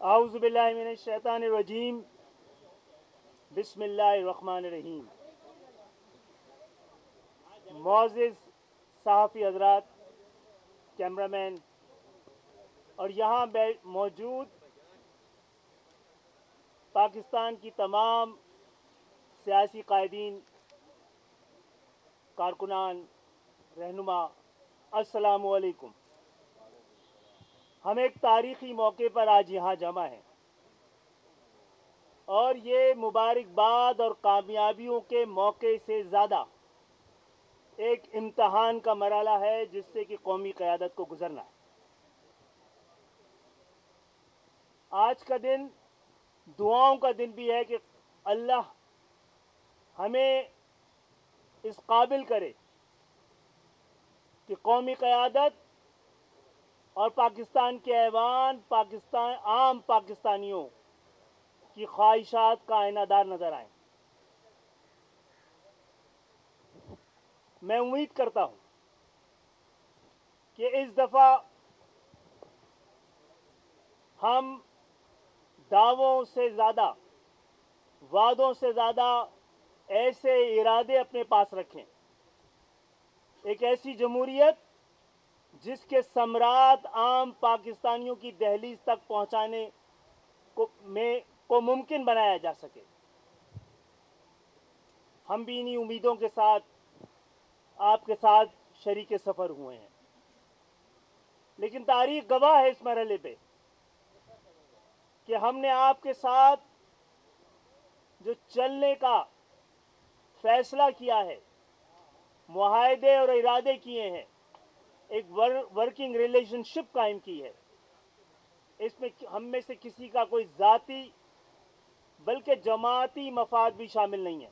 اعوذ باللہ من الشیطان الرجیم بسم اللہ الرحمن الرحیم۔ معزز صحافی حضرات، کیمرہ مین اور یہاں موجود پاکستان کی تمام سیاسی قائدین، کارکنان، رہنما، السلام علیکم۔ ہم ایک تاریخی موقع پر آج یہاں جمع ہیں اور یہ مبارکباد اور کامیابیوں کے موقع سے زیادہ ایک امتحان کا مرحلہ ہے جس سے کہ قومی قیادت کو گزرنا ہے۔ آج کا دن دعاؤں کا دن بھی ہے کہ اللہ ہمیں اس قابل کرے کہ قومی قیادت اور پاکستان کے ایوان عام پاکستانیوں کی خواہشات کا آئینہ دار نظر آئیں۔ میں امید کرتا ہوں کہ اس دفعہ ہم دعووں سے زیادہ، وعدوں سے زیادہ ایسے ارادے اپنے پاس رکھیں، ایک ایسی جمہوریت جس کے ثمرات عام پاکستانیوں کی دہلیز تک پہنچانے کو ممکن بنایا جا سکے۔ ہم بھی انہی امیدوں کے ساتھ آپ کے ساتھ شریک سفر ہوئے ہیں، لیکن تاریخ گواہ ہے اس مرحلے پہ کہ ہم نے آپ کے ساتھ جو چلنے کا فیصلہ کیا ہے، معاہدے اور ارادے کیے ہیں، ایک ورکنگ ریلیشن شپ قائم کی ہے، اس میں ہم میں سے کسی کا کوئی ذاتی بلکہ جماعتی مفاد بھی شامل نہیں ہے۔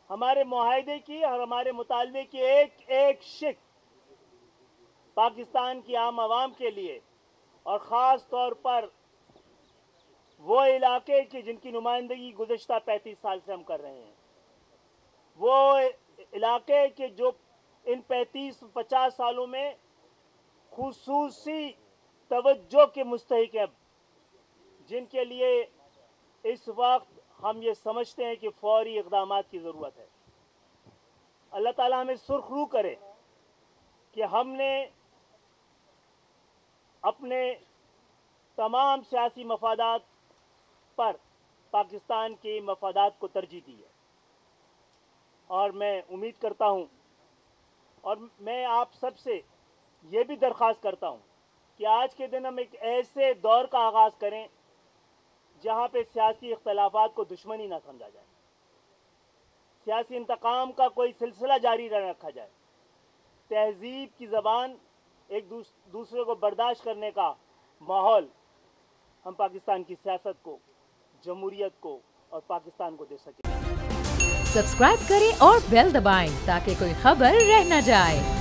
ہمارے معاہدے کی اور ہمارے مطالبے کی ایک شق پاکستان کی عام عوام کے لیے اور خاص طور پر وہ علاقے کی جن کی نمائندگی گزشتہ 35 سال سے ہم کر رہے ہیں، وہ علاقے کے جو ان 35-50 سالوں میں خصوصی توجہ کے مستحق ہیں، جن کے لیے اس وقت ہم یہ سمجھتے ہیں کہ فوری اقدامات کی ضرورت ہے۔ اللہ تعالیٰ ہمیں سرخ رو کرے کہ ہم نے اپنے تمام سیاسی مفادات پر پاکستان کے مفادات کو ترجیح دی ہے، اور میں امید کرتا ہوں اور میں آپ سب سے یہ بھی درخواست کرتا ہوں کہ آج کے دن ہم ایک ایسے دور کا آغاز کریں جہاں پہ سیاسی اختلافات کو دشمنی نہ سمجھا جائے، سیاسی انتقام کا کوئی سلسلہ جاری نہ رکھا جائے، تہذیب کی زبان، ایک دوسرے کو برداشت کرنے کا ماحول ہم پاکستان کی سیاست کو، جمہوریت کو اور پاکستان کو دے سکیں۔ سبسکرائب کریں اور بیل دبائیں تاکہ کوئی خبر رہ نہ جائے۔